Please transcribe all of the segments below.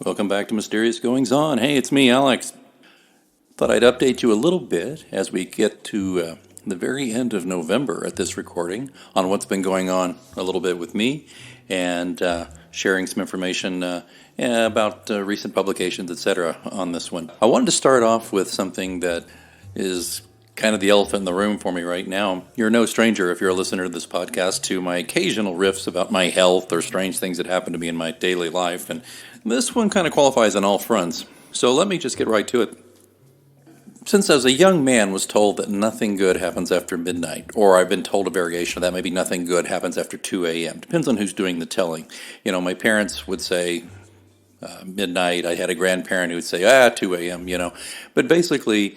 Welcome back to Mysterious Goings On. Hey, it's me, Alex. Thought I'd update you a little bit as we get to the very end of November at this recording on what's been going on a little bit with me and sharing some information about recent publications, etc. on this one. I wanted to start off with something that is kind of the elephant in the room for me right now. You're no stranger, if you're a listener to this podcast, to my occasional riffs about my health or strange things that happen to me in my daily life, and this one kind of qualifies on all fronts. So let me just get right to it. Since I was a young man was told that nothing good happens after midnight, or I've been told a variation of that, maybe nothing good happens after 2 a.m. Depends on who's doing the telling. You know, my parents would say midnight. I had a grandparent who would say, 2 a.m., But basically,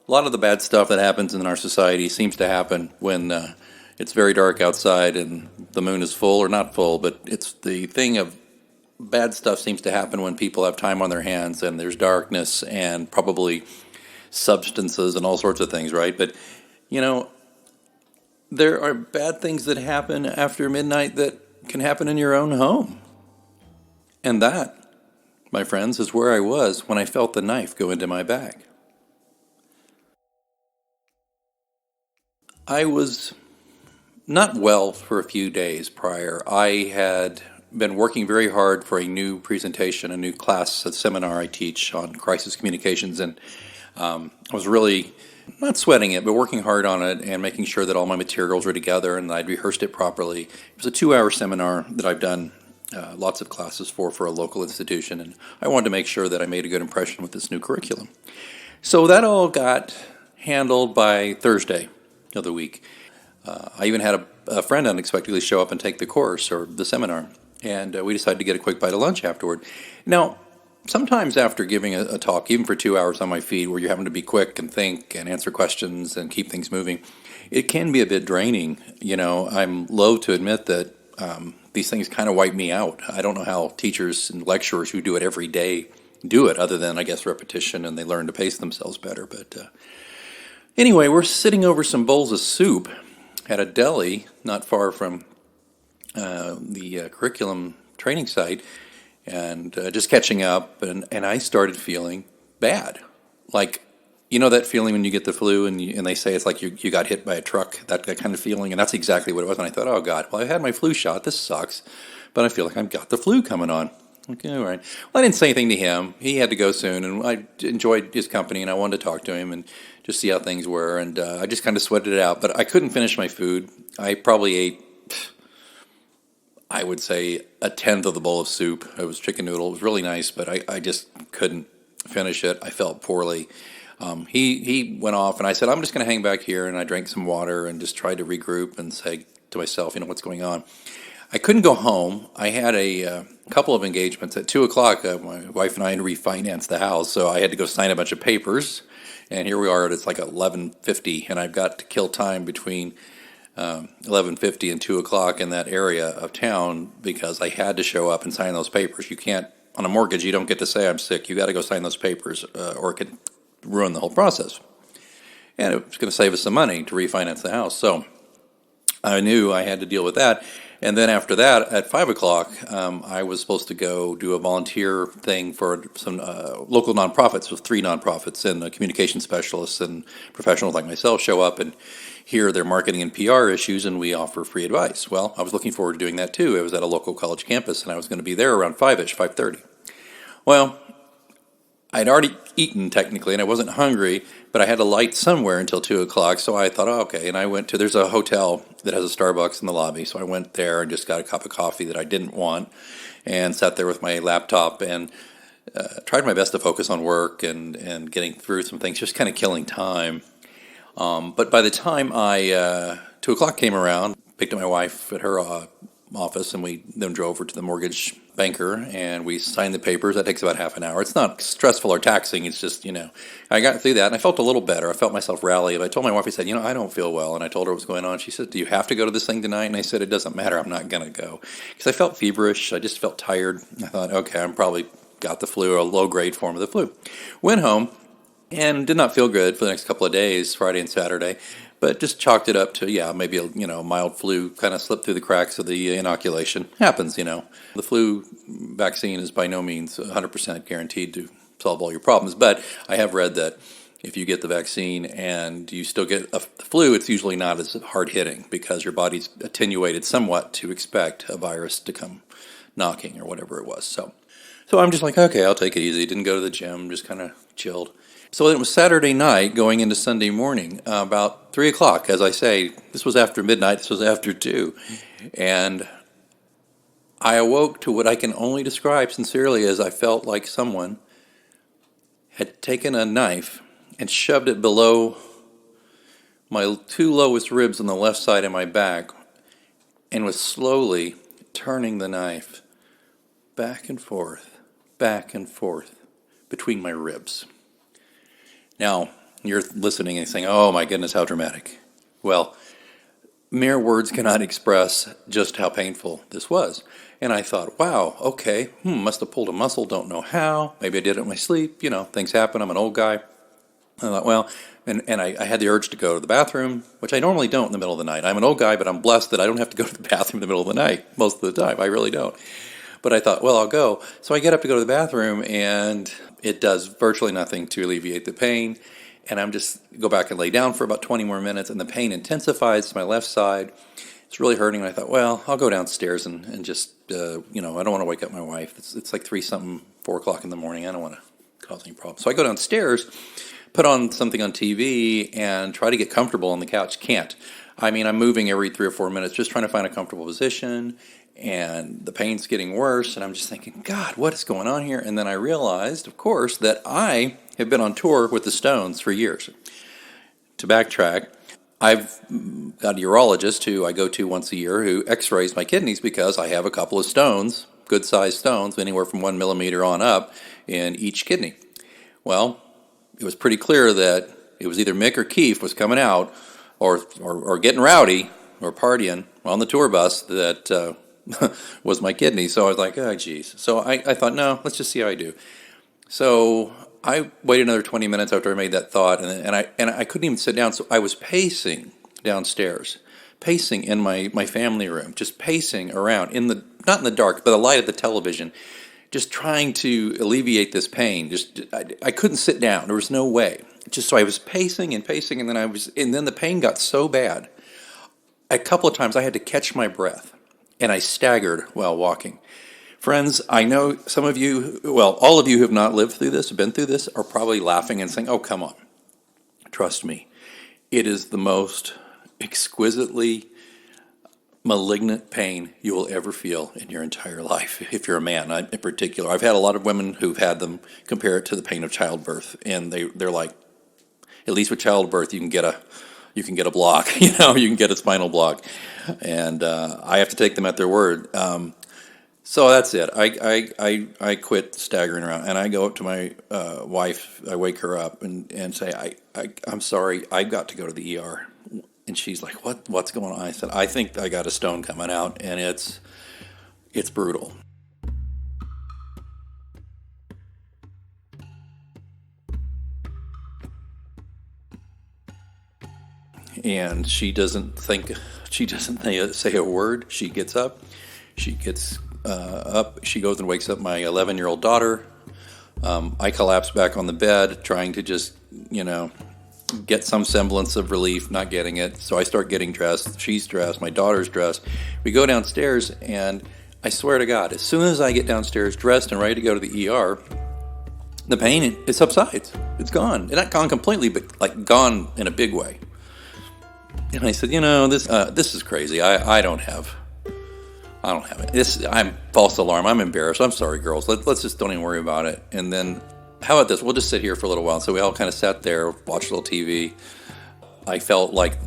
a lot of the bad stuff that happens in our society seems to happen when it's very dark outside and the moon is full or not full, but it's the thing of bad stuff seems to happen when people have time on their hands and there's darkness and probably substances and all sorts of things, right? But, there are bad things that happen after midnight that can happen in your own home. And that, my friends, is where I was when I felt the knife go into my back. I was not well for a few days prior. I had been working very hard for a new presentation, a new class, a seminar I teach on crisis communications, and I was really not sweating it, but working hard on it and making sure that all my materials were together and I'd rehearsed it properly. It was a 2-hour seminar that I've done lots of classes for a local institution, and I wanted to make sure that I made a good impression with this new curriculum. So that all got handled by Thursday of the week. I even had a friend unexpectedly show up and take the course or the seminar, and we decided to get a quick bite of lunch afterward. Now, sometimes after giving a talk, even for 2 hours on my feet, where you're having to be quick and think and answer questions and keep things moving, it can be a bit draining. I'm loath to admit that these things kind of wipe me out. I don't know how teachers and lecturers who do it every day do it, other than, I guess, repetition, and they learn to pace themselves better. But anyway, we're sitting over some bowls of soup at a deli not far from the curriculum training site, and just catching up, and I started feeling bad. Like, that feeling when you get the flu and they say it's like you got hit by a truck, that kind of feeling, and that's exactly what it was. And I thought, oh God, well, I had my flu shot, this sucks, but I feel like I've got the flu coming on. Okay, all right. Well, I didn't say anything to him. He had to go soon, and I enjoyed his company, and I wanted to talk to him and just see how things were, and I just kind of sweated it out, but I couldn't finish my food. I probably ate, I would say, a tenth of the bowl of soup. It was chicken noodle. It was really nice, but I just couldn't finish it. I felt poorly. He went off, and I said, I'm just going to hang back here, and I drank some water and just tried to regroup and say to myself, what's going on. I couldn't go home. I had a couple of engagements. At 2 o'clock, my wife and I had refinanced the house, so I had to go sign a bunch of papers, and here we are, it's like 11:50, and I've got to kill time between 11:50 and 2 o'clock in that area of town because I had to show up and sign those papers. You can't, on a mortgage, you don't get to say I'm sick. You got to go sign those papers or it could ruin the whole process. And it was going to save us some money to refinance the house. So I knew I had to deal with that. And then after that, at 5 o'clock, I was supposed to go do a volunteer thing for some local nonprofits, with 3 nonprofits, and communication specialists and professionals like myself show up and hear their marketing and PR issues, and we offer free advice. Well, I was looking forward to doing that too. It was at a local college campus, and I was going to be there around 5-ish, 5:30. Well, I'd already eaten technically, and I wasn't hungry, but I had a light somewhere until 2 o'clock, so I thought, okay, and I went to, there's a hotel that has a Starbucks in the lobby, so I went there and just got a cup of coffee that I didn't want, and sat there with my laptop, and tried my best to focus on work and getting through some things, just kind of killing time. But by the time 2 o'clock came around, picked up my wife at her office, and we then drove over to the mortgage banker, and we signed the papers. That takes about half an hour. It's not stressful or taxing. It's just, I got through that, and I felt a little better. I felt myself rally. I told my wife, I said, I don't feel well, and I told her what was going on. She said, do you have to go to this thing tonight? And I said, it doesn't matter. I'm not going to go. Because I felt feverish. I just felt tired. I thought, okay, I'm probably got the flu, or a low-grade form of the flu. Went home and did not feel good for the next couple of days, Friday and Saturday. but just chalked it up to, yeah, maybe a mild flu kind of slipped through the cracks of the inoculation. Happens. The flu vaccine is by no means 100% guaranteed to solve all your problems, but I have read that if you get the vaccine and you still get the flu, it's usually not as hard hitting because your body's attenuated somewhat to expect a virus to come knocking or whatever it was. So I'm just like, okay, I'll take it easy. Didn't go to the gym, just kind of chilled. So it was Saturday night going into Sunday morning, about 3 o'clock. As I say, this was after midnight, this was after 2. And I awoke to what I can only describe sincerely as I felt like someone had taken a knife and shoved it below my 2 lowest ribs on the left side of my back and was slowly turning the knife back and forth between my ribs. Now, you're listening and saying, oh my goodness, how dramatic. Well, mere words cannot express just how painful this was. And I thought, wow, okay, must have pulled a muscle, don't know how. Maybe I did it in my sleep. Things happen. I'm an old guy. I thought, well, and I had the urge to go to the bathroom, which I normally don't in the middle of the night. I'm an old guy, but I'm blessed that I don't have to go to the bathroom in the middle of the night most of the time. I really don't. But I thought, well, I'll go. So I get up to go to the bathroom, and it does virtually nothing to alleviate the pain. And I'm just go back and lay down for about 20 more minutes, and the pain intensifies to my left side. It's really hurting. And I thought, well, I'll go downstairs and just, I don't want to wake up my wife. It's like 4 o'clock in the morning. I don't want to cause any problems. So I go downstairs, put on something on TV, and try to get comfortable on the couch. Can't. I mean, I'm moving every 3 or 4 minutes, just trying to find a comfortable position, and the pain's getting worse, and I'm just thinking, God, what is going on here? And then I realized, of course, that I have been on tour with the Stones for years. To backtrack, I've got a urologist who I go to once a year who x-rays my kidneys because I have a couple of stones, good-sized stones, anywhere from 1 millimeter on up in each kidney. Well, it was pretty clear that it was either Mick or Keith was coming out or getting rowdy or partying on the tour bus that was my kidney. So I was like, oh, geez. So I thought, no, let's just see how I do. So I waited another 20 minutes after I made that thought, and I couldn't even sit down. So I was pacing downstairs, pacing in my family room, just pacing around, not in the dark, but the light of the television, just trying to alleviate this pain. I couldn't sit down. There was no way. So I was pacing, and then the pain got so bad. A couple of times I had to catch my breath, and I staggered while walking. Friends, I know some of you, well, all of you who have not lived through this, been through this, are probably laughing and saying, oh, come on. Trust me. It is the most exquisitely malignant pain you will ever feel in your entire life, if you're a man in particular. I've had a lot of women who've had them compare it to the pain of childbirth, and they're like, at least with childbirth, you can get a block, you can get a spinal block, and I have to take them at their word. So that's it. I quit staggering around, and I go up to my wife. I wake her up and say, I'm sorry, I've got to go to the ER. And she's like, what's going on? I said, I think I got a stone coming out, and it's brutal. And she doesn't say a word. She gets up. She gets up. She goes and wakes up my 11-year-old daughter. I collapse back on the bed, trying to just, get some semblance of relief, not getting it. So I start getting dressed. She's dressed. My daughter's dressed. We go downstairs, and I swear to God, as soon as I get downstairs dressed and ready to go to the ER, the pain, it subsides. It's gone. It's not gone completely, but like gone in a big way. And I said, this is crazy. I don't have it. I'm false alarm. I'm embarrassed. I'm sorry, girls. Let's just don't even worry about it. And then, how about this? We'll just sit here for a little while. So we all kind of sat there, watched a little TV. I felt like,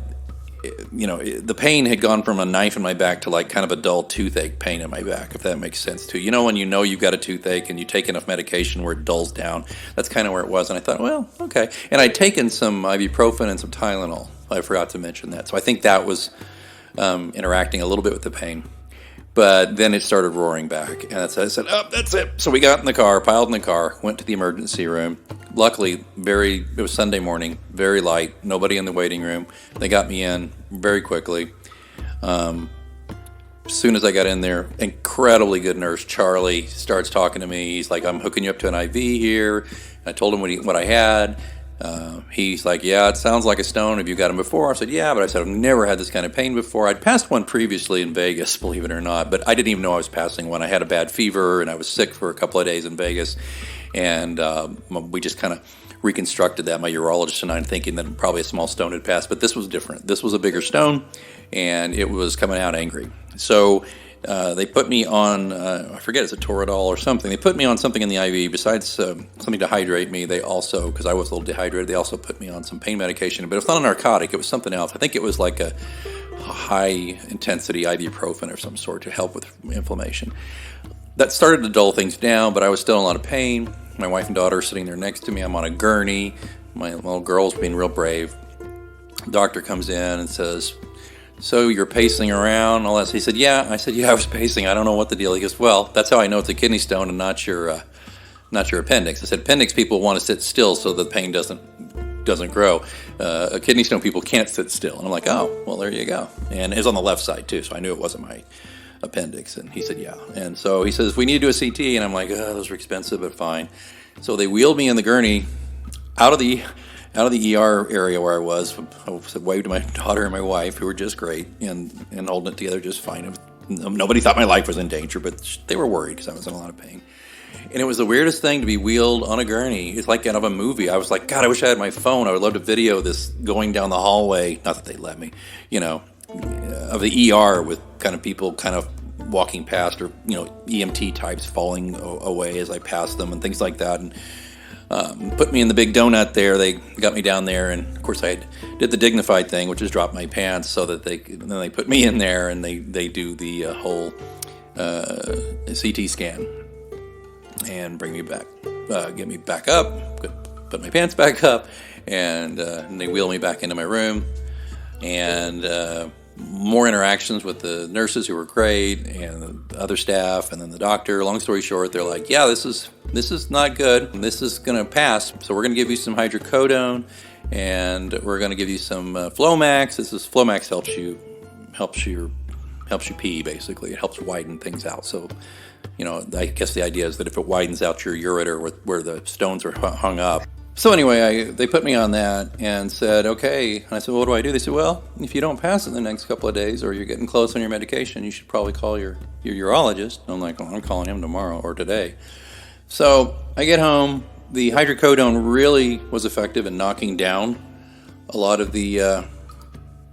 the pain had gone from a knife in my back to like kind of a dull toothache pain in my back, if that makes sense too. When you've got a toothache and you take enough medication where it dulls down. That's kind of where it was. And I thought, well, okay. And I'd taken some ibuprofen and some Tylenol. I forgot to mention that. So I think that was interacting a little bit with the pain. But then it started roaring back. And I said, oh, that's it. So we got in the car, piled in the car, went to the emergency room, luckily, it was Sunday morning, very light, nobody in the waiting room. They got me in very quickly. As soon as I got in there, incredibly good nurse, Charlie, starts talking to me. He's like, I'm hooking you up to an IV here. I told him what I had. He's like, yeah, it sounds like a stone. Have you got him before? I said, yeah, but I said, I've never had this kind of pain before. I'd passed one previously in Vegas, believe it or not, but I didn't even know I was passing one. I had a bad fever, and I was sick for a couple of days in Vegas, and we just kind of reconstructed that, my urologist and I, thinking that probably a small stone had passed, but this was different. This was a bigger stone, and it was coming out angry. So they put me on, I forget, it's a Toradol or something. They put me on something in the IV. Besides something to hydrate me, they also, because I was a little dehydrated, they also put me on some pain medication. But it was not a narcotic. It was something else. I think it was like a high-intensity ibuprofen or some sort to help with inflammation. That started to dull things down, but I was still in a lot of pain. My wife and daughter are sitting there next to me. I'm on a gurney. My little girl's being real brave. The doctor comes in and says, so you're pacing around, all that. So he said, yeah. I said, yeah, I was pacing. I don't know what the deal. He goes, well, that's how I know it's a kidney stone and not your appendix. I said, appendix people want to sit still so the pain doesn't grow. A kidney stone people can't sit still. And I'm like, oh, well, there you go. And it was on the left side too, so I knew it wasn't my appendix. And he said, yeah. And so he says, we need to do a CT. And I'm like, oh, those are expensive, but fine. So they wheeled me in the gurney out of the ER area where I was. I waved to my daughter and my wife, who were just great, and holding it together just fine. Nobody thought my life was in danger, but they were worried because I was in a lot of pain. And it was the weirdest thing to be wheeled on a gurney. It's like out of a movie. I was like, God, I wish I had my phone. I would love to video this going down the hallway. Not that they let me, of the ER with kind of people kind of walking past, or, EMT types falling away as I passed them and things like that. And put me in the big donut there. They got me down there, and of course I did the dignified thing, which is drop my pants, so that they put me in there, and they do the whole CT scan and bring me back, get me back up, put my pants back up, and they wheel me back into my room, and more interactions with the nurses, who were great, and the other staff, and then the doctor. Long story short, they're like, yeah, this is not good. This is going to pass. So we're going to give you some hydrocodone, and we're going to give you some Flomax. Flomax helps you pee, basically. It helps widen things out. So, I guess the idea is that if it widens out your ureter where the stones are hung up. So anyway, they put me on that and said, okay. And I said, well, what do? They said, well, if you don't pass in the next couple of days, or you're getting close on your medication, you should probably call your urologist. And I'm like, well, I'm calling him tomorrow or today. So I get home. The hydrocodone really was effective in knocking down a lot of the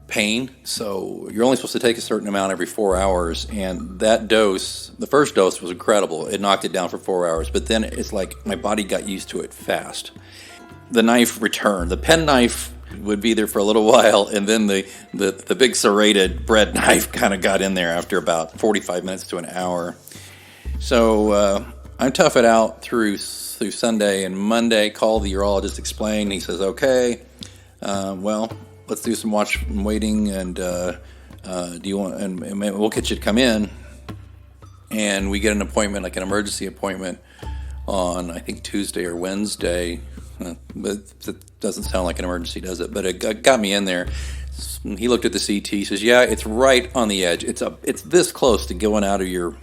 pain. So you're only supposed to take a certain amount every 4 hours, and that dose, the first dose, was incredible. It knocked it down for 4 hours, but then it's like my body got used to it fast. The knife returned. The pen knife would be there for a little while, and then the big serrated bread knife kind of got in there after about 45 minutes to an hour. So I tough it out through Sunday, and Monday called the urologist, explained. He says, okay, well, let's do some watch and waiting, and do you want? And we'll get you to come in, and we get an appointment, like an emergency appointment, on I think Tuesday or Wednesday. But it doesn't sound like an emergency, does it? But it got me in there. He looked at the CT. He says, "Yeah, it's right on the edge. It's this close to going out of your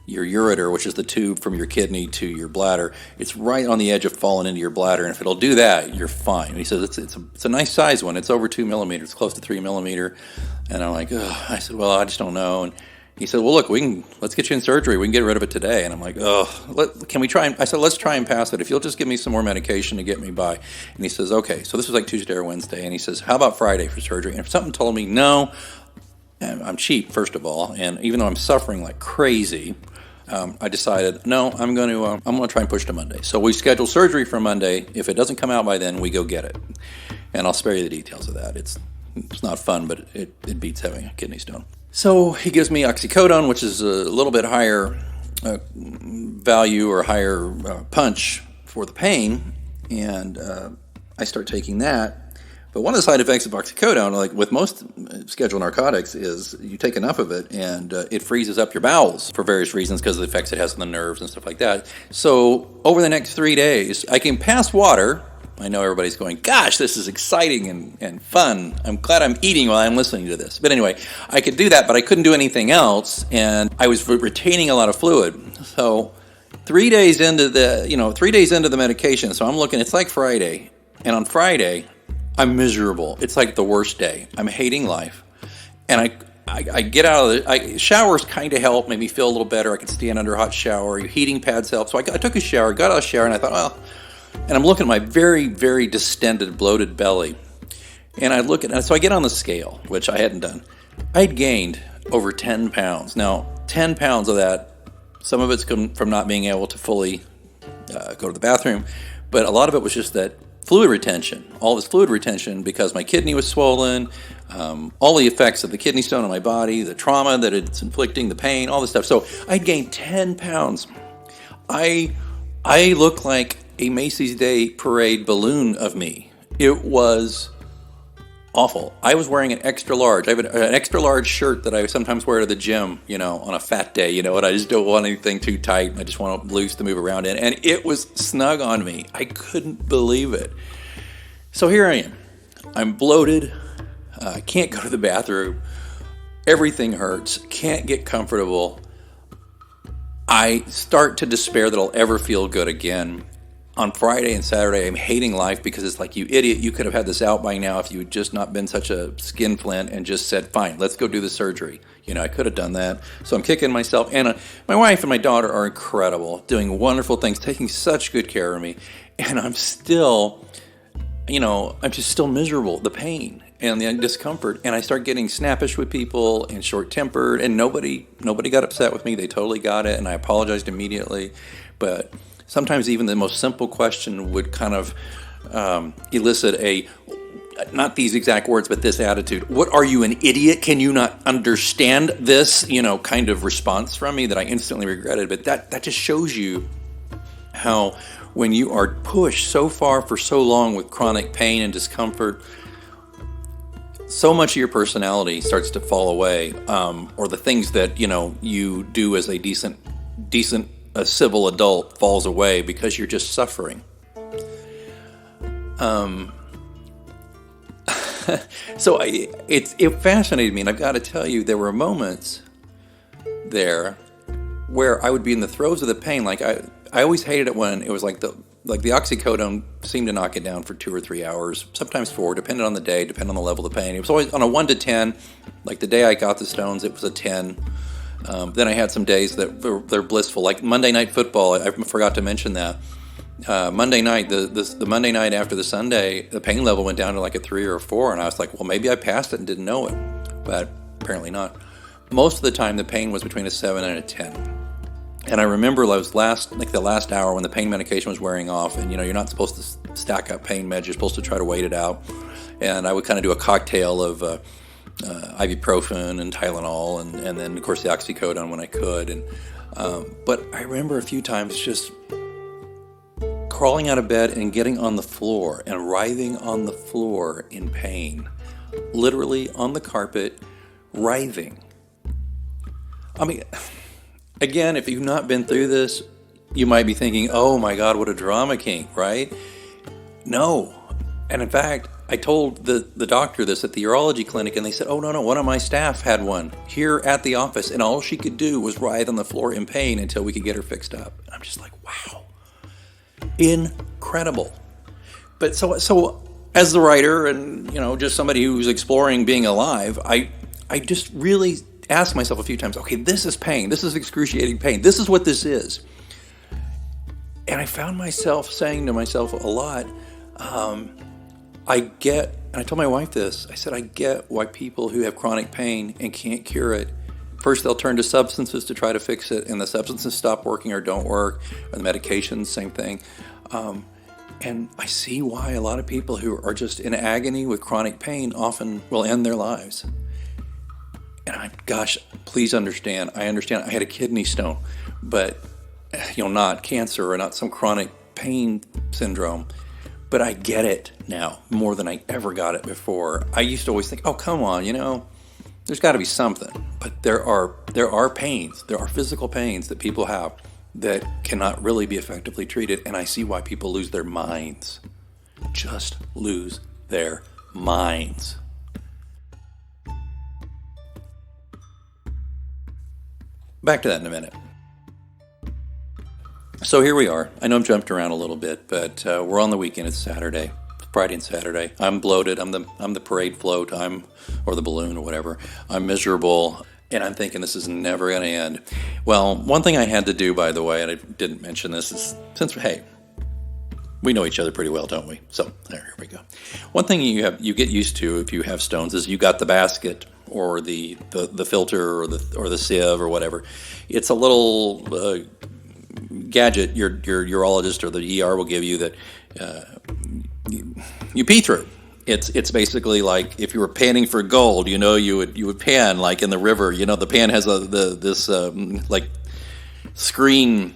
ureter, which is the tube from your kidney to your bladder. It's right on the edge of falling into your bladder, and if it'll do that, you're fine." And he says it's a nice size one. It's over 2 millimeters, close to 3 millimeter. And I'm like, ugh. I said, well, I just don't know. And he said, well, look, let's get you in surgery. We can get rid of it today. And I'm like, can we try? I said, let's try and pass it. If you'll just give me some more medication to get me by. And he says, okay. So this was like Tuesday or Wednesday. And he says, how about Friday for surgery? And if something told me, no, I'm cheap, first of all. And even though I'm suffering like crazy, I decided, no, I'm going to try and push to Monday. So we scheduled surgery for Monday. If it doesn't come out by then, we go get it. And I'll spare you the details of that. It's not fun, but it beats having a kidney stone. So he gives me oxycodone, which is a little bit higher value or higher punch for the pain, and I start taking that. But one of the side effects of oxycodone, like with most scheduled narcotics, is you take enough of it and it freezes up your bowels for various reasons because of the effects it has on the nerves and stuff like that. So over the next 3 days, I can pass water. I know everybody's going, gosh, this is exciting and fun. I'm glad I'm eating while I'm listening to this. But anyway, I could do that, but I couldn't do anything else, and I was retaining a lot of fluid. So 3 days into the medication, so I'm looking, it's like Friday, and on Friday, I'm miserable. It's like the worst day. I'm hating life. And I get out of it. Showers kind of help, make me feel a little better. I can stand under a hot shower. Your heating pads help. So I took a shower, got out of the shower, and I thought, well, and I'm looking at my very, very distended, bloated belly. And so I get on the scale, which I hadn't done. I'd gained over 10 pounds. Now, 10 pounds of that, some of it's from not being able to fully go to the bathroom, but a lot of it was just that fluid retention, all this fluid retention because my kidney was swollen, all the effects of the kidney stone on my body, the trauma that it's inflicting, the pain, all this stuff. So I'd gained 10 pounds. I look like a Macy's Day Parade balloon of me. It was awful. I was wearing an extra large. I have an extra large shirt that I sometimes wear to the gym, on a fat day, and I just don't want anything too tight. I just want loose to move around in. And it was snug on me. I couldn't believe it. So here I am. I'm bloated. I can't go to the bathroom. Everything hurts. Can't get comfortable. I start to despair that I'll ever feel good again. On Friday and Saturday, I'm hating life because it's like, you idiot, you could have had this out by now if you had just not been such a skinflint and just said, fine, let's go do the surgery. I could have done that. So I'm kicking myself. And my wife and my daughter are incredible, doing wonderful things, taking such good care of me. And I'm still, I'm just still miserable, the pain and the discomfort. And I start getting snappish with people and short-tempered. And nobody got upset with me. They totally got it. And I apologized immediately. But sometimes even the most simple question would kind of elicit not these exact words, but this attitude. What, are you an idiot? Can you not understand this, kind of response from me that I instantly regretted. But that just shows you how when you are pushed so far for so long with chronic pain and discomfort, so much of your personality starts to fall away, or the things that, you do as a decent a civil adult falls away because you're just suffering. So it fascinated me, and I've got to tell you, there were moments there where I would be in the throes of the pain. Like I always hated it when it was like the oxycodone seemed to knock it down for 2 or 3 hours, sometimes 4, depending on the day, depending on the level of the pain. It was always on a 1 to 10. Like the day I got the stones, it was a 10. Then I had some days that they're blissful, like Monday Night Football. I forgot to mention that. Monday night, the Monday night after the Sunday, the pain level went down to like a 3 or a 4, and I was like, well, maybe I passed it and didn't know it, but apparently not. Most of the time, the pain was between a 7 and a 10. And I remember the last hour when the pain medication was wearing off, and you're not supposed to stack up pain meds, you're supposed to try to wait it out. And I would kind of do a cocktail of ibuprofen and Tylenol, and then of course the oxycodone when I could. But I remember a few times just crawling out of bed and getting on the floor and writhing on the floor in pain, literally on the carpet, writhing. I mean, again, if you've not been through this, you might be thinking, oh my God, what a drama king, right? No. And in fact, I told the doctor this at the urology clinic, and they said, oh, no, one of my staff had one here at the office, and all she could do was writhe on the floor in pain until we could get her fixed up. And I'm just like, wow, incredible. But so as the writer and, just somebody who's exploring being alive, I just really asked myself a few times, okay, this is pain. This is excruciating pain. This is what this is. And I found myself saying to myself a lot, and I told my wife this, I said, I get why people who have chronic pain and can't cure it, first they'll turn to substances to try to fix it, and the substances stop working or don't work, or the medications, same thing. And I see why a lot of people who are just in agony with chronic pain often will end their lives. And please understand, I understand I had a kidney stone, but, not cancer or not some chronic pain syndrome. But I get it now more than I ever got it before. I used to always think, oh, come on, there's got to be something. But there are pains, there are physical pains that people have that cannot really be effectively treated. And I see why people lose their minds. Just lose their minds. Back to that in a minute. So here we are. I know I'm jumped around a little bit, but we're on the weekend. It's Saturday, Friday and Saturday. I'm bloated. I'm the parade float. Or the balloon or whatever. I'm miserable, and I'm thinking this is never going to end. Well, one thing I had to do, by the way, and I didn't mention this, is hey, we know each other pretty well, don't we? So here we go. One thing you get used to if you have stones is you got the basket or the filter or the sieve or whatever. It's a little gadget your urologist or the ER will give you that you pee through. It's basically like if you were panning for gold, you would pan like in the river. The pan has this like screen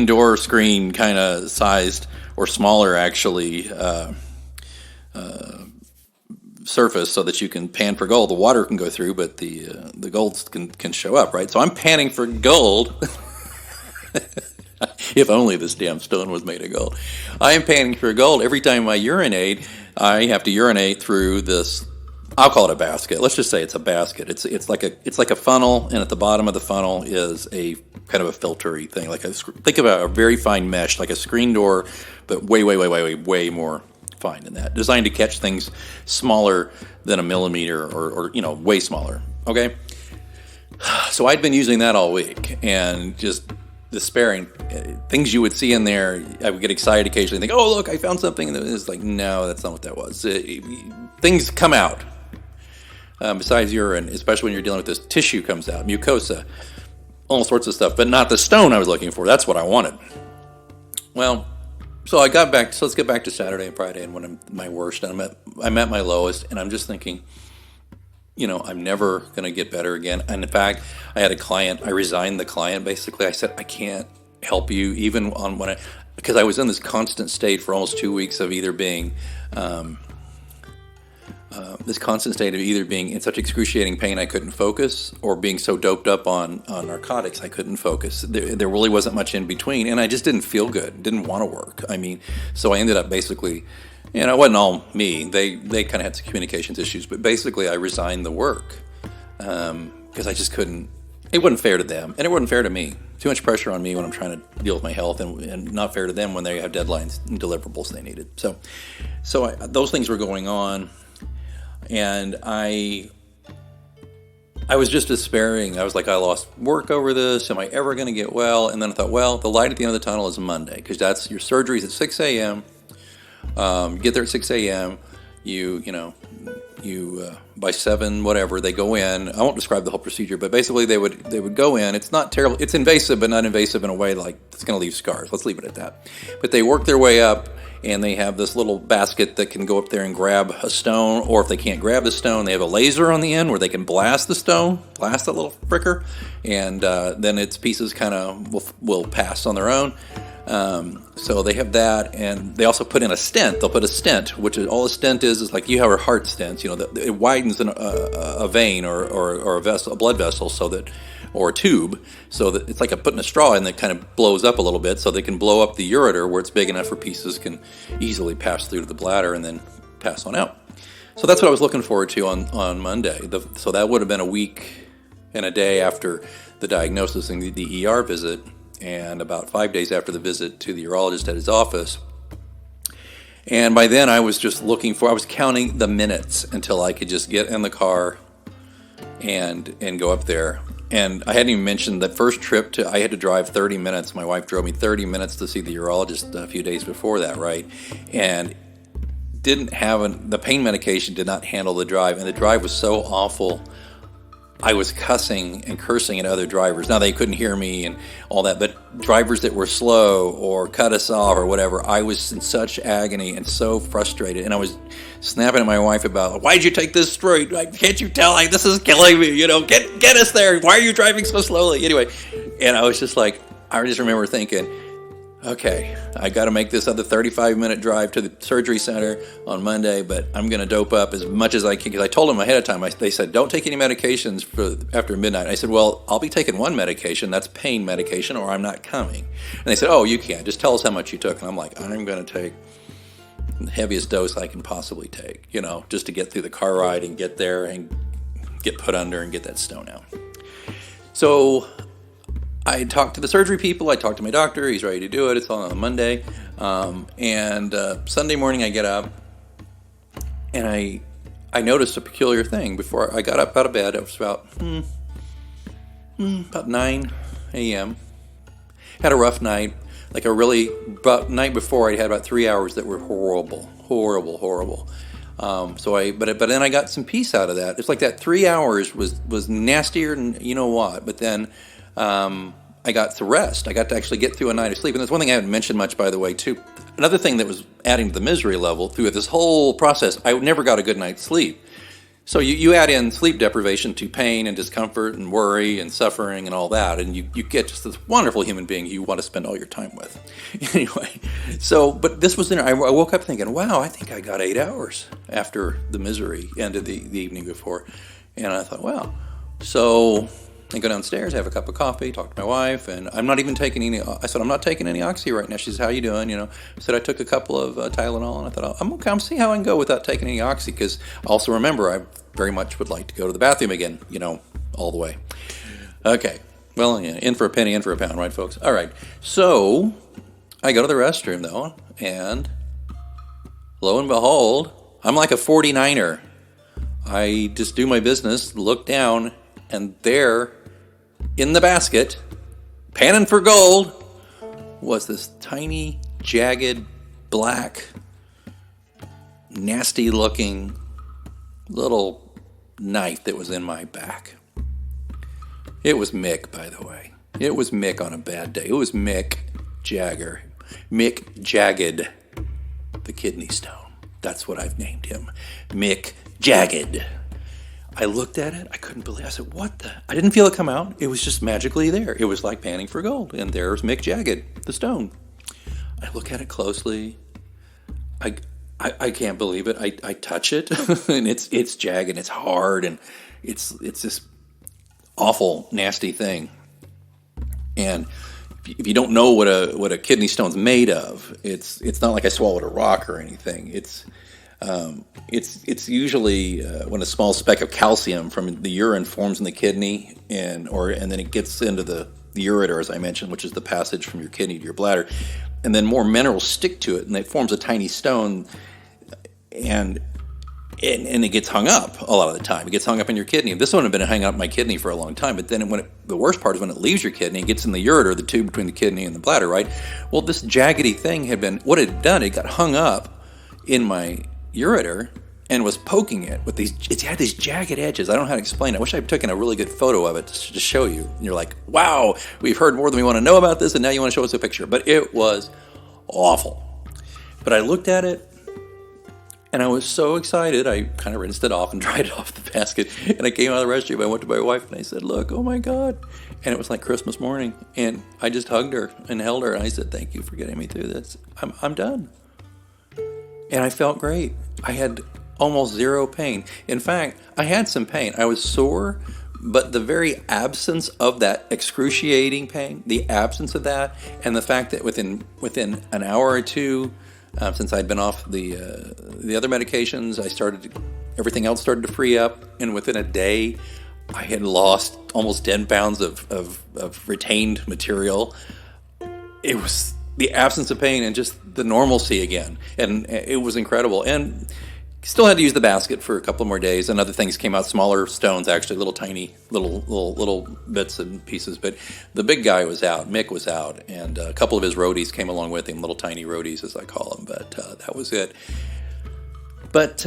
door kind of sized or smaller actually surface so that you can pan for gold. The water can go through, but the gold can show up, right? So I'm panning for gold. If only this damn stone was made of gold. I am panning for gold. Every time I urinate, I have to urinate through this. I'll call it a basket. Let's just say it's a basket. It's like a funnel, and at the bottom of the funnel is a kind of a filtery thing. Think about a very fine mesh, like a screen door, but way more fine than that. Designed to catch things smaller than a millimeter or way smaller. Okay. So I'd been using that all week and just despairing. Things you would see in there, I would get excited occasionally and think, oh, look, I found something. And it's like, no, that's not what that was. Things come out. Besides urine, especially when you're dealing with this, tissue comes out, mucosa, all sorts of stuff, but not the stone I was looking for. That's what I wanted. Well, so I got back. So let's get back to Saturday and Friday, and when I'm at my worst, and I'm at my lowest, and I'm just thinking, I'm never going to get better again. And in fact, I had a client. I resigned the client. Basically, I said I can't help you even on because I was in this constant state for almost 2 weeks of either being. This constant state of either being in such excruciating pain I couldn't focus, or being so doped up on narcotics I couldn't focus. There really wasn't much in between, and I just didn't feel good, didn't want to work. So I ended up basically, it wasn't all me. They kind of had some communications issues, but basically I resigned the work because I just couldn't. It wasn't fair to them, and it wasn't fair to me. Too much pressure on me when I'm trying to deal with my health, and not fair to them when they have deadlines and deliverables they needed. So those things were going on. And I was just despairing. I was like, I lost work over this. Am I ever going to get well? And then I thought, well, the light at the end of the tunnel is Monday, because that's your surgery's at 6 a.m. You get there at 6 a.m. You by 7, whatever, they go in. I won't describe the whole procedure, but basically they would go in. It's not terrible. It's invasive, but not invasive in a way like it's going to leave scars. Let's leave it at that. But they work their way up. And they have this little basket that can go up there and grab a stone, or if they can't grab the stone, they have a laser on the end where they can blast the stone, blast that little fricker, and then its pieces kind of will pass on their own. So they have that, and they also put in a stent. They'll put a stent, which is all a stent is like you have a heart stent. It widens a vein or a vessel, a blood vessel, so that. Or a tube, so that it's like putting a straw in that kind of blows up a little bit, so they can blow up the ureter where it's big enough for pieces can easily pass through to the bladder and then pass on out. So that's what I was looking forward to on Monday. So that would have been a week and a day after the diagnosis and the ER visit, and about 5 days after the visit to the urologist at his office. And by then I was just I was counting the minutes until I could just get in the car and go up there. And I hadn't even mentioned that first trip I had to drive 30 minutes. My wife drove me 30 minutes to see the urologist a few days before that, right? And the pain medication did not handle the drive. And the drive was so awful, I was cussing and cursing at other drivers. Now, they couldn't hear me and all that, but drivers that were slow or cut us off or whatever, I was in such agony and so frustrated. And I was snapping at my wife about, why did you take this straight? Can't you tell? This is killing me. Get us there. Why are you driving so slowly? Anyway, and I was just like, I just remember thinking, Okay, I got to make this other 35-minute drive to the surgery center on Monday, but I'm going to dope up as much as I can, because I told them ahead of time. They said, don't take any medications after midnight. I said, well, I'll be taking one medication. That's pain medication, or I'm not coming. And they said, oh, you can't. Just tell us how much you took. And I'm like, I'm going to take the heaviest dose I can possibly take, just to get through the car ride and get there and get put under and get that stone out. So I talked to the surgery people. I talked to my doctor. He's ready to do it. It's on Monday. And Sunday morning I get up and I noticed a peculiar thing. Before I got up out of bed, it was about 9 a.m. Had a rough night. About night before, I had about 3 hours that were horrible. But then I got some peace out of that. It's like that 3 hours was nastier than you know what. But then I got to rest. I got to actually get through a night of sleep. And that's one thing I haven't mentioned much, by the way, too. Another thing that was adding to the misery level through this whole process, I never got a good night's sleep. So you add in sleep deprivation to pain and discomfort and worry and suffering and all that, and you get just this wonderful human being you want to spend all your time with. Anyway, but this was I woke up thinking, wow, I think I got 8 hours after the misery ended the evening before. And I thought, wow. So I go downstairs, have a cup of coffee, talk to my wife, and I'm not even taking any. I said, I'm not taking any Oxy right now. She says, how you doing? I said, I took a couple of Tylenol, and I thought, I'm okay. I'll see how I can go without taking any Oxy, because also remember, I very much would like to go to the bathroom again, all the way. Okay. Well, yeah, in for a penny, in for a pound, right, folks? All right. So I go to the restroom, though, and lo and behold, I'm like a 49er. I just do my business, look down, and there, in the basket, panning for gold, was this tiny, jagged, black, nasty-looking little knife that was in my back. It was Mick, by the way. It was Mick on a bad day. It was Mick Jagger. Mick Jagged, the kidney stone. That's what I've named him. Mick Jagged. I looked at it. I couldn't believe it. I said, what the? I didn't feel it come out. It was just magically there. It was like panning for gold. And there's Mick Jagged, the stone. I look at it closely. I can't believe it. I touch it, and it's jagged, and it's hard, and it's this awful, nasty thing. And if you don't know what a kidney stone's made of, it's not like I swallowed a rock or anything. It's usually when a small speck of calcium from the urine forms in the kidney, and then it gets into the ureter, as I mentioned, which is the passage from your kidney to your bladder, and then more minerals stick to it, and it forms a tiny stone, and it gets hung up a lot of the time. It gets hung up in your kidney. This one had been hanging up in my kidney for a long time, but then the worst part is when it leaves your kidney, it gets in the ureter, the tube between the kidney and the bladder, right? Well, this jaggedy thing it got hung up in my ureter and was poking it with it had these jagged edges. I don't know how to explain it. I wish I'd taken a really good photo of it to show you. And you're like, wow, we've heard more than we want to know about this, and now you want to show us a picture. But it was awful. But I looked at it, and I was so excited, I kind of rinsed it off and dried it off the basket. And I came out of the restroom, I went to my wife, and I said, look, oh my God. And it was like Christmas morning. And I just hugged her and held her, and I said, thank you for getting me through this. I'm done. And I felt great. I had almost zero pain. In fact, I had some pain. I was sore, but the very absence of that excruciating pain, the absence of that, and the fact that within an hour or two, since I'd been off the other medications, everything else started to free up, and within a day, I had lost almost 10 pounds of retained material. It was the absence of pain and just the normalcy again, and it was incredible. And still had to use the basket for a couple more days, and other things came out, smaller stones, actually, little tiny, little bits and pieces. But the big guy was out, Mick was out, and a couple of his roadies came along with him, little tiny roadies, as I call them. But that was it. But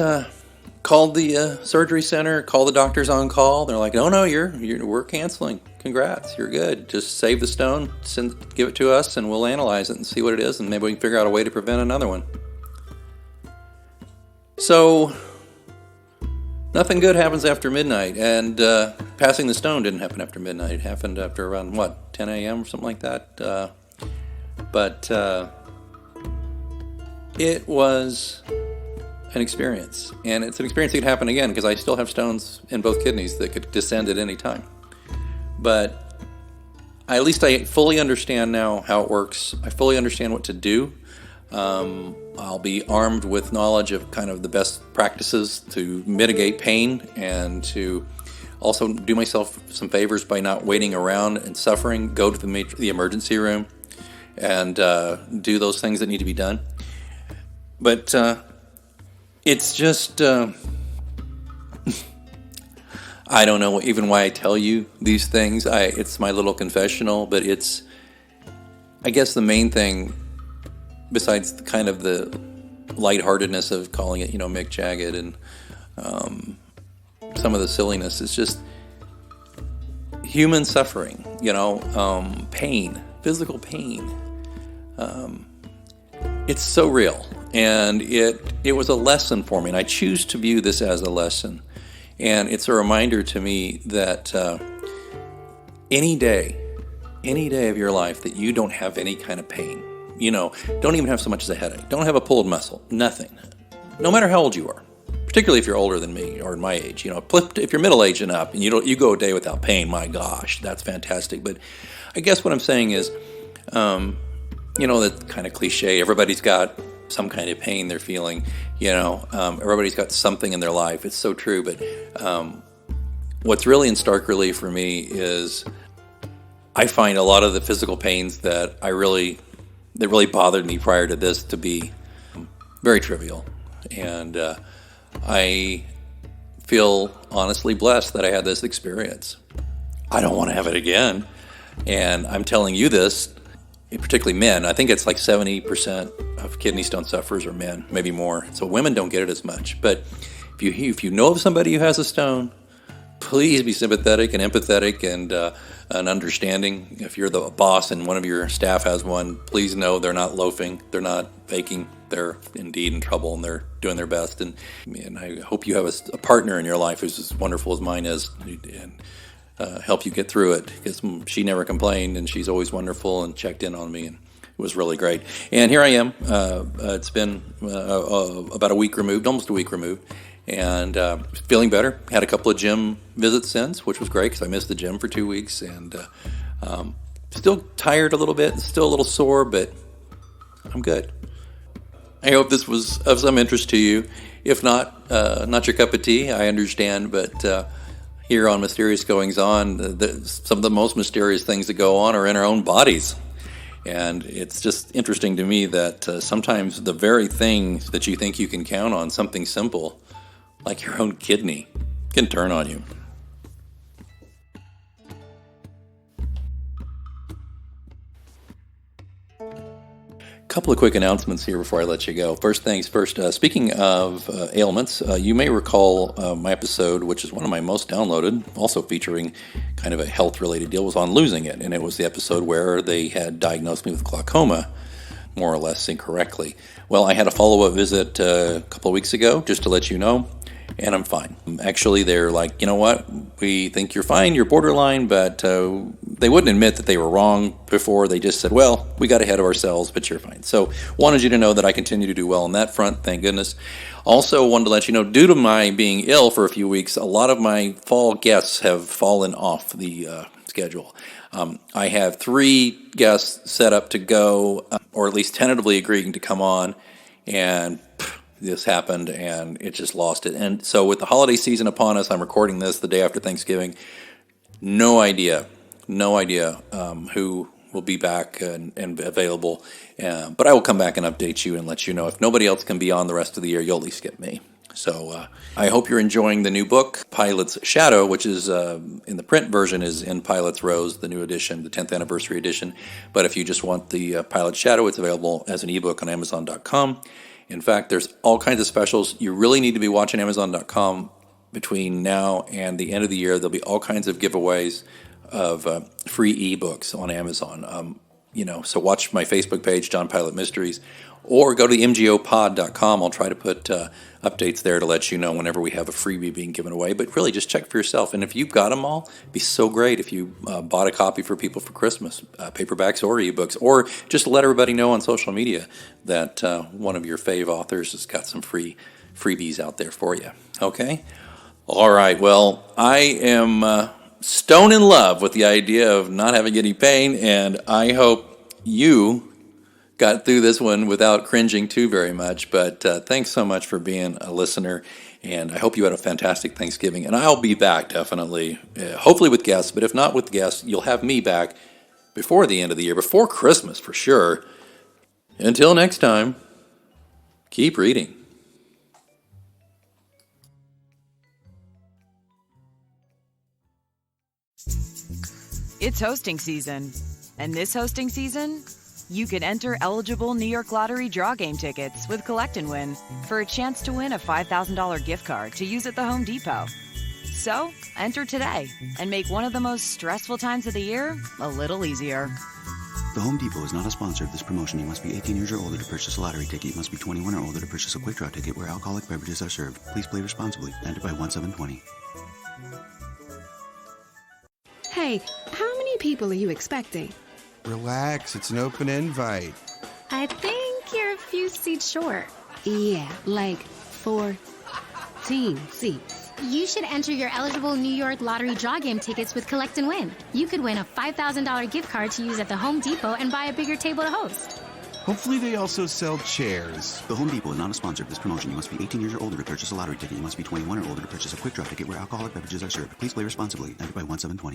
called the surgery center, called the doctors on call. They're like, no, we're canceling. Congrats, you're good. Just save the stone, give it to us, and we'll analyze it and see what it is, and maybe we can figure out a way to prevent another one. So, nothing good happens after midnight, and passing the stone didn't happen after midnight. It happened after around, 10 a.m. or something like that. But it was an experience, and it's an experience that could happen again because I still have stones in both kidneys that could descend at any time. But at least I fully understand now how it works. I fully understand what to do. I'll be armed with knowledge of kind of the best practices to mitigate pain and to also do myself some favors by not waiting around and suffering. Go to the emergency room and do those things that need to be done. But it's just, I don't know even why I tell you these things. It's my little confessional, but it's, I guess the main thing, besides kind of the lightheartedness of calling it, Mick Jagged and some of the silliness, is just human suffering, pain, physical pain. It's so real. And it was a lesson for me, and I choose to view this as a lesson. And it's a reminder to me that any day of your life that you don't have any kind of pain, don't even have so much as a headache, don't have a pulled muscle, nothing, no matter how old you are, particularly if you're older than me or my age, if you're middle-aged and up and you go a day without pain, my gosh, that's fantastic. But I guess what I'm saying is, that kind of cliche, everybody's got some kind of pain they're feeling, everybody's got something in their life. It's so true. But what's really in stark relief for me is I find a lot of the physical pains that really bothered me prior to this to be very trivial. And I feel honestly blessed that I had this experience. I don't want to have it again. And I'm telling you this, particularly men. I think it's like 70% of kidney stone sufferers are men, maybe more. So women don't get it as much. But if you know of somebody who has a stone, please be sympathetic and empathetic and understanding. If you're the boss and one of your staff has one, please know they're not loafing, they're not faking. They're indeed in trouble, and they're doing their best. And I hope you have a partner in your life who's as wonderful as mine is, and help you get through it, because she never complained, and she's always wonderful and checked in on me, and it was really great. And here I am. It's been about a week removed, almost a week removed, and feeling better. Had a couple of gym visits since, which was great because I missed the gym for 2 weeks, and still tired a little bit, still a little sore, but I'm good. I hope this was of some interest to you. If not, not your cup of tea, I understand, but here on Mysterious Goings On, some of the most mysterious things that go on are in our own bodies. And it's just interesting to me that sometimes the very thing that you think you can count on, something simple, like your own kidney, can turn on you. Couple of quick announcements here before I let you go. First things first, speaking of ailments, you may recall my episode, which is one of my most downloaded, also featuring kind of a health-related deal, was on losing it. And it was the episode where they had diagnosed me with glaucoma, more or less incorrectly. Well, I had a follow-up visit a couple of weeks ago, just to let you know, and I'm fine. Actually, they're like, you know what, we think you're fine, you're borderline, but they wouldn't admit that they were wrong before. They just said, well, we got ahead of ourselves, but you're fine. So wanted you to know that I continue to do well on that front, thank goodness. Also wanted to let you know, due to my being ill for a few weeks, a lot of my fall guests have fallen off the schedule. I have 3 guests set up to go, or at least tentatively agreeing to come on, and this happened, and it just lost it. And so with the holiday season upon us, I'm recording this the day after Thanksgiving. No idea who will be back and available. But I will come back and update you and let you know. If nobody else can be on the rest of the year, you'll at least get me. So I hope you're enjoying the new book, Pilot's Shadow, which is in the print version is in Pilot's Rose, the new edition, the 10th anniversary edition. But if you just want the Pilot's Shadow, it's available as an ebook on Amazon.com. In fact, there's all kinds of specials. You really need to be watching Amazon.com between now and the end of the year. There'll be all kinds of giveaways of free ebooks on Amazon. So watch my Facebook page, John Pilot Mysteries, or go to the mgopod.com. I'll try to put updates there to let you know whenever we have a freebie being given away. But really, just check for yourself. And if you've got them all, it'd be so great if you bought a copy for people for Christmas, paperbacks or ebooks, or just let everybody know on social media that one of your fave authors has got some freebies out there for you. Okay? All right. Well, I am stone in love with the idea of not having any pain, and I hope you got through this one without cringing too very much. But thanks so much for being a listener, and I hope you had a fantastic Thanksgiving. And I'll be back definitely, hopefully with guests, but if not with guests, you'll have me back before the end of the year, before Christmas for sure. Until next time, keep reading. It's hosting season, and this hosting season, you can enter eligible New York Lottery draw game tickets with Collect and Win for a chance to win a $5,000 gift card to use at the Home Depot. So, enter today and make one of the most stressful times of the year a little easier. The Home Depot is not a sponsor of this promotion. You must be 18 years or older to purchase a lottery ticket. You must be 21 or older to purchase a quick draw ticket where alcoholic beverages are served. Please play responsibly. Enter by 1-7-20. Hey, how many people are you expecting? Relax, it's an open invite. I think you're a few seats short. Yeah, like 14 seats. You should enter your eligible New York Lottery draw game tickets with Collect and Win. You could win a $5,000 gift card to use at the Home Depot and buy a bigger table to host. Hopefully they also sell chairs. The Home Depot is not a sponsor of this promotion. You must be 18 years or older to purchase a lottery ticket. You must be 21 or older to purchase a quick draw ticket where alcoholic beverages are served. Please play responsibly. Enter by 1-7-20.